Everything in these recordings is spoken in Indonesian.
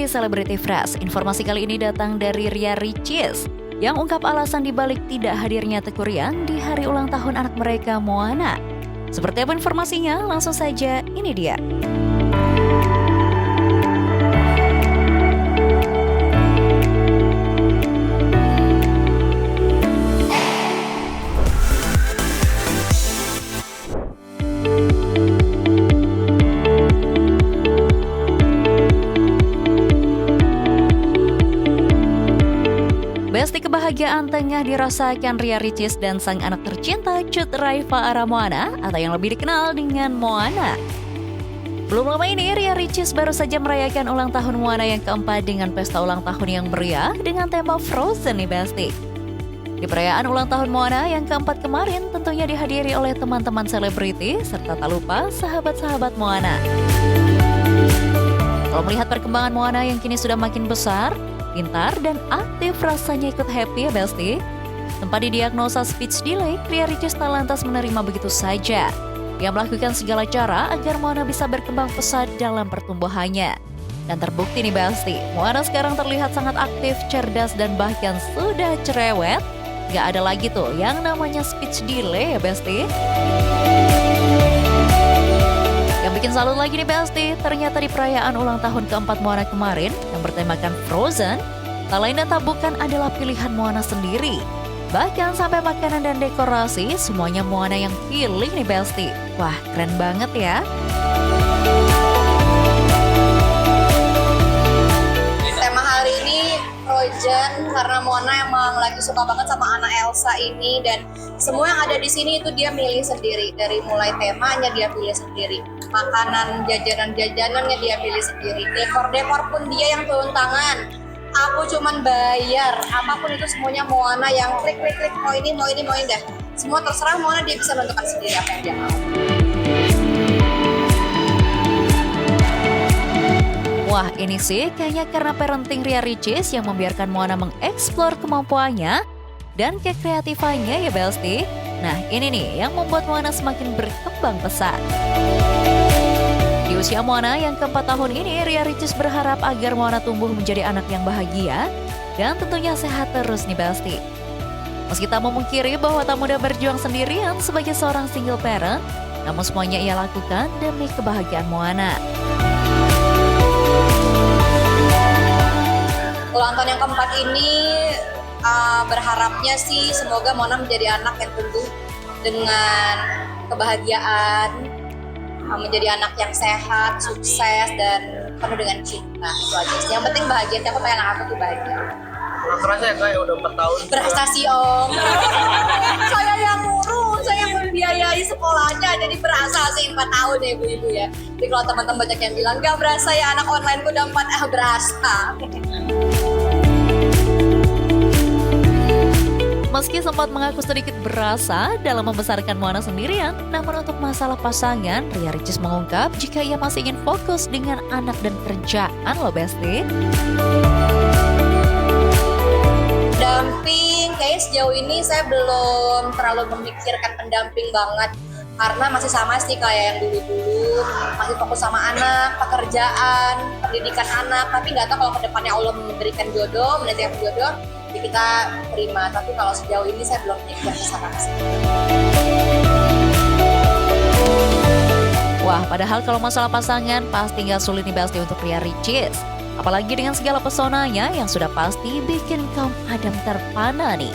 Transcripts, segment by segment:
di Celebrity Fresh. Informasi kali ini datang dari Ria Ricis yang ungkap alasan dibalik tidak hadirnya Teguh Ryan di hari ulang tahun anak mereka Moana. Seperti apa informasinya? Langsung saja, ini dia. Besti kebahagiaan tengah dirasakan Ria Ricis dan sang anak tercinta Cut Raifa Ara Moana atau yang lebih dikenal dengan Moana. Belum lama ini Ria Ricis baru saja merayakan ulang tahun Moana yang keempat dengan pesta ulang tahun yang meriah dengan tema Frozen nih Besti. Di perayaan ulang tahun Moana yang keempat kemarin tentunya dihadiri oleh teman-teman selebriti serta tak lupa sahabat-sahabat Moana. Kalau melihat perkembangan Moana yang kini sudah makin besar, pintar dan aktif, rasanya ikut happy ya Besti. Tempat didiagnosa speech delay, Ria Ricis tak lantas menerima begitu saja. Dia melakukan segala cara agar Moana bisa berkembang pesat dalam pertumbuhannya. Dan terbukti nih Besti, Moana sekarang terlihat sangat aktif, cerdas dan bahkan sudah cerewet. Gak ada lagi tuh yang namanya speech delay ya Besti. Yang bikin salut lagi nih Besti, ternyata di perayaan ulang tahun keempat Moana kemarin yang bertemakan Frozen, tak lain dan tak bukan adalah pilihan Moana sendiri. Bahkan sampai makanan dan dekorasi, semuanya Moana yang pilih nih Besti. Wah, keren banget ya. Tema hari ini Frozen karena Moana emang lagi suka banget sama anak Elsa ini, dan semua yang ada di sini itu dia milih sendiri. Dari mulai temanya dia pilih sendiri, makanan, jajanan-jajanannya dia pilih sendiri, dekor-dekor pun dia yang turun tangan. Aku cuman bayar, apapun itu semuanya Moana yang klik, mau ini dah. Semua terserah Moana, dia bisa menentukan sendiri apa yang dia mau. Wah, ini sih kayaknya karena parenting Ria Ricis yang membiarkan Moana mengeksplor kemampuannya dan kekreatifannya ya Besti. Nah, ini nih yang membuat Moana semakin berkembang pesat. Di usia Moana yang keempat tahun ini, Ria Ricis berharap agar Moana tumbuh menjadi anak yang bahagia dan tentunya sehat terus nih Besti. Meski tak memungkiri bahwa tak mudah berjuang sendirian sebagai seorang single parent, namun semuanya ia lakukan demi kebahagiaan Moana. Ulang tahun yang keempat ini berharapnya sih semoga Moana menjadi anak yang tumbuh dengan kebahagiaan, menjadi anak yang sehat, sukses, dan penuh dengan cinta. Itu aja sih. Yang penting bahagia, aku pengen anak aku tuh bahagia. Kerasa ya Kak, udah 4 tahun. Berasa sih Om. Saya yang ngurus, saya yang membiayai sekolahnya, jadi berasa sih 4 tahun ya ibu-ibu ya. Jadi kalau teman-teman banyak yang bilang, gak berasa ya anak online ku udah 4, berasa. Meski sempat mengaku sedikit berasa dalam membesarkan Moana sendirian, namun untuk masalah pasangan, Ria Ricis mengungkap jika ia masih ingin fokus dengan anak dan kerjaan loh Besti. Pendamping, kayaknya sejauh ini saya belum terlalu memikirkan pendamping banget. Karena masih sama sih kayak yang dulu-dulu, masih fokus sama anak, pekerjaan, pendidikan anak. Tapi nggak tahu kalau kedepannya Allah memberikan jodoh, mendatangkan jodoh, ya kita terima. Tapi kalau sejauh ini saya belum mikir kesana. Wah, padahal kalau masalah pasangan pasti nggak sulit nih Besti untuk Ria Ricis. Apalagi dengan segala pesonanya yang sudah pasti bikin kaum Adam terpana nih.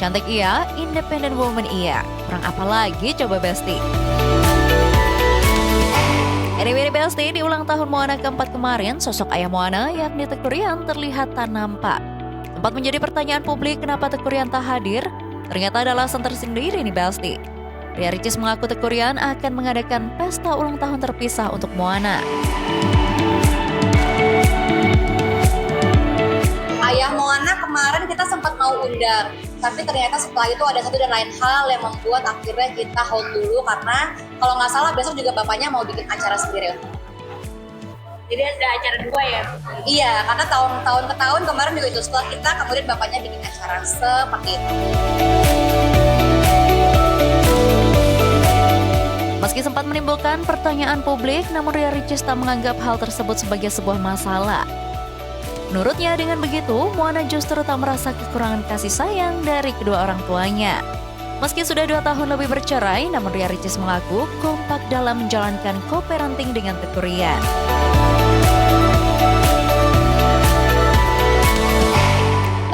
Cantik iya, independent woman iya. Kurang apa lagi coba Besti? Anyway Besti, di ulang tahun Moana keempat kemarin, sosok ayah Moana yakni Teguh Ryan terlihat tak nampak. Sempat menjadi pertanyaan publik kenapa Teguh Ryan tak hadir. Ternyata ada alasan tersendiri nih Besti. Ria Ricis mengaku Teguh Ryan akan mengadakan pesta ulang tahun terpisah untuk Moana. Ayah Moana kemarin kita sempat mau undang, tapi ternyata setelah itu ada satu dan lain hal yang membuat akhirnya kita hold dulu, karena kalau nggak salah besok juga bapaknya mau bikin acara sendiri. Jadi ada acara 2 ya? Iya, karena tahun ke tahun kemarin juga itu setelah kita, kemudian bapaknya bikin acara seperti itu. Meski sempat menimbulkan pertanyaan publik, namun Ria Ricis tak menganggap hal tersebut sebagai sebuah masalah. Menurutnya dengan begitu, Moana justru tak merasa kekurangan kasih sayang dari kedua orang tuanya. Meski sudah 2 tahun lebih bercerai, namun Ria Ricis mengaku kompak dalam menjalankan co-parenting dengan Teuku Ryan.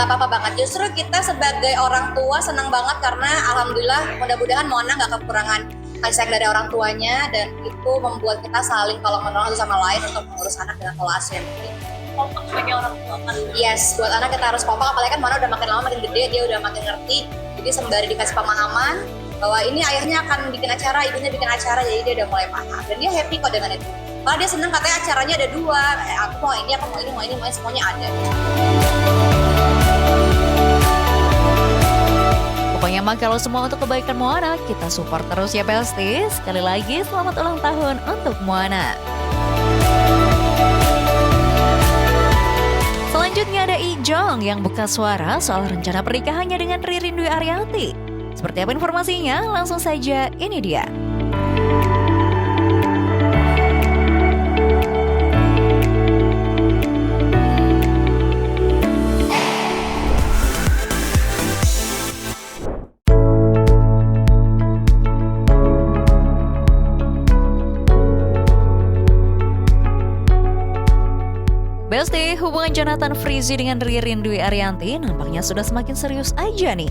Gak apa-apa banget, justru kita sebagai orang tua senang banget karena alhamdulillah mudah-mudahan Moana gak kekurangan kasih sayang dari orang tuanya, dan itu membuat kita saling kalau menolong satu sama lain untuk mengurus anak dengan pola asuh yang baik. Kompak sebagai orang tua kan. Yes, buat anak kita harus kompak, apalagi kan Moana udah makin lama makin gede, dia udah makin ngerti. Jadi sembari dikasih pemahaman bahwa ini ayahnya akan bikin acara, ibunya bikin acara, jadi dia udah mulai paham. Dan dia happy kok dengan itu. Karena dia seneng, katanya acaranya ada 2, aku mau ini, aku mau ini, mau ini, mau ini, semuanya ada. Pokoknya mah kalau semua untuk kebaikan Moana, kita support terus ya Besti. Sekali lagi selamat ulang tahun untuk Moana. Selanjutnya ada Ijong yang buka suara soal rencana pernikahannya dengan Ririn Dwi Ariyanti. Seperti apa informasinya? Langsung saja, ini dia. Besti, hubungan Jonathan Frizzy dengan Ririn Dwi Ariyanti nampaknya sudah semakin serius aja nih.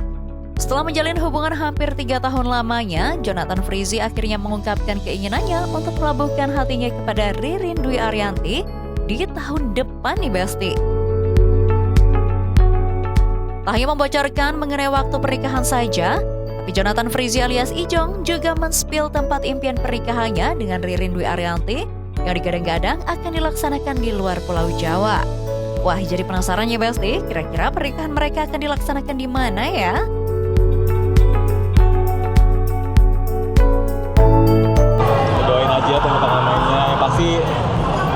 Setelah menjalin hubungan hampir 3 tahun lamanya, Jonathan Frizzy akhirnya mengungkapkan keinginannya untuk melabuhkan hatinya kepada Ririn Dwi Ariyanti di tahun depan nih Besti. Tak hanya membocorkan mengenai waktu pernikahan saja, tapi Jonathan Frizzy alias Ijong juga men-spill tempat impian pernikahannya dengan Ririn Dwi Ariyanti yang digadang-gadang akan dilaksanakan di luar Pulau Jawa. Wah, jadi penasaran ya Besti, kira-kira pernikahan mereka akan dilaksanakan di mana ya? Doain aja teman-teman mainnya,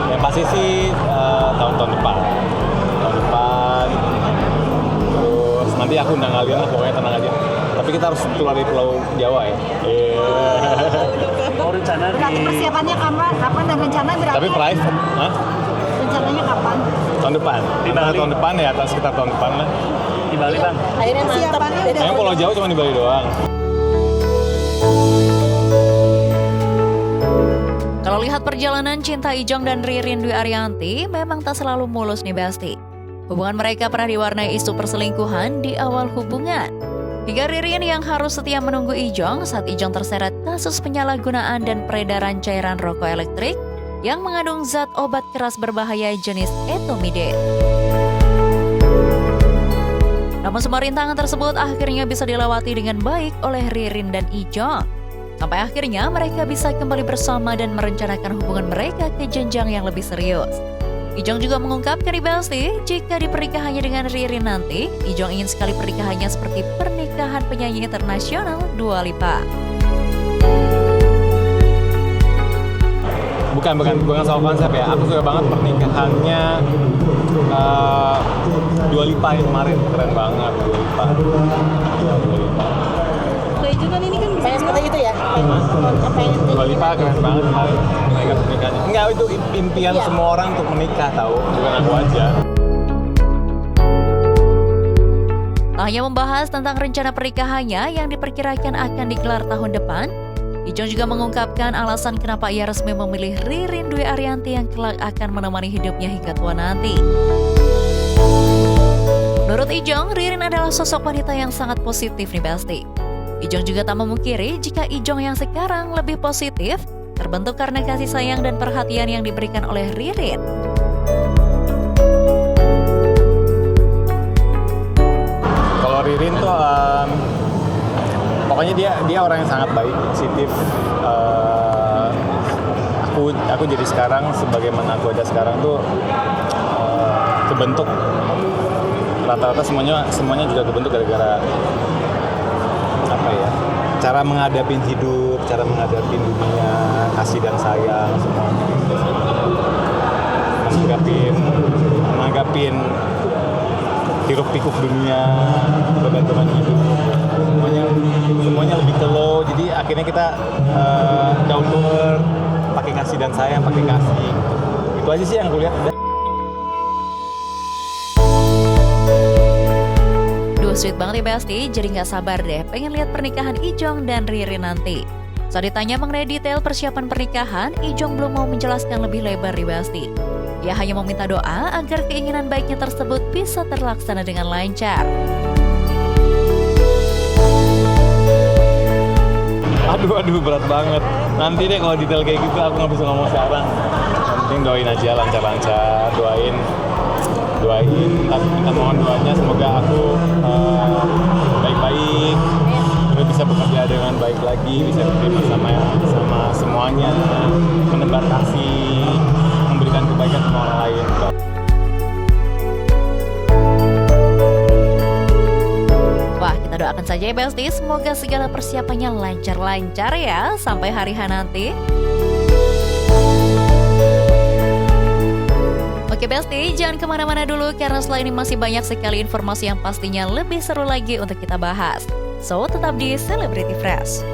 yang pasti sih tahun depan. Terus nanti aku undang kalian lah, pokoknya tenang aja. Tapi kita harus keluar dari Pulau Jawa ya. Mau rencana Berarti persiapannya kapan dan rencana berarti? Tapi private, hah? Rencananya kapan? Tahun depan. Di Bali. Tahun depan ya, sekitar tahun depan lah. di Bali Bang. Akhirnya persiapannya udah. Yang Pulau Jawa cuma di Bali doang. Kalau lihat perjalanan cinta Ijong dan Ririn Dwi Ariyanti memang tak selalu mulus nih Besti. Hubungan mereka pernah diwarnai isu perselingkuhan di awal hubungan. Hingga Ririn yang harus setia menunggu Ijong saat Ijong terseret kasus penyalahgunaan dan peredaran cairan rokok elektrik yang mengandung zat obat keras berbahaya jenis etomidate. Namun semua rintangan tersebut akhirnya bisa dilewati dengan baik oleh Ririn dan Ijong. Sampai akhirnya mereka bisa kembali bersama dan merencanakan hubungan mereka ke jenjang yang lebih serius. Ijong juga mengungkapkan di Besti, jika di pernikahannya dengan Ririn nanti, Ijong ingin sekali pernikahannya seperti pernikahan penyanyi internasional Dua Lipa. Bukan soal konsep ya. Aku suka banget pernikahannya Dua Lipa yang kemarin, keren banget Dua Lipa. Kayak juga ini kan bisa seperti itu ya. Dua Lipa keren banget kemarin mereka pernikahannya. Enggak, itu impian semua orang untuk menikah tahu, bukan aku aja. Tak hanya membahas tentang rencana pernikahannya yang diperkirakan akan digelar tahun depan, Ijong juga mengungkapkan alasan kenapa ia resmi memilih Ririn Dwi Ariyanti yang kelak akan menemani hidupnya hingga tua nanti. Menurut Ijong, Ririn adalah sosok wanita yang sangat positif nih Besti. Ijong juga tak memungkiri jika Ijong yang sekarang lebih positif terbentuk karena kasih sayang dan perhatian yang diberikan oleh Ririn. Kalau Ririn tuh pokoknya dia orang yang sangat baik, positif. Aku jadi sekarang sebagaimana aku ada sekarang tuh kebentuk rata-rata semuanya juga kebentuk gara-gara apa ya, cara menghadapi hidup, cara menghadapi dunia, kasih dan sayang semuanya. Menganggapin hiruk pikuk dunia, kebantuan hidup, semuanya lebih ke low. Jadi akhirnya kita down to earth, pakai kasih dan sayang, pakai kasih. Itu aja sih yang aku lihat. sweet banget ya Besti, jadi nggak sabar deh pengen lihat pernikahan Ijong dan Riri nanti. Saat ditanya mengenai detail persiapan pernikahan, Ijong belum mau menjelaskan lebih lebar di Besti. Ia hanya meminta doa agar keinginan baiknya tersebut bisa terlaksana dengan lancar. Aduh berat banget. Nanti deh kalau detail kayak gitu aku nggak bisa ngomong sekarang. Yang penting doain aja lancar-lancar, doain. Minta mohon doanya semoga aku baik-baik, terus bisa bekerja dengan baik lagi, bisa bersama sama semuanya, menebar kasih, memberikan kebaikan sama orang lain. Wah, kita doakan saja ya Besti, semoga segala persiapannya lancar-lancar ya sampai hari H nanti. Oke Besti, jangan kemana-mana dulu karena setelah ini masih banyak sekali informasi yang pastinya lebih seru lagi untuk kita bahas. So, tetap di Celebrity Fresh.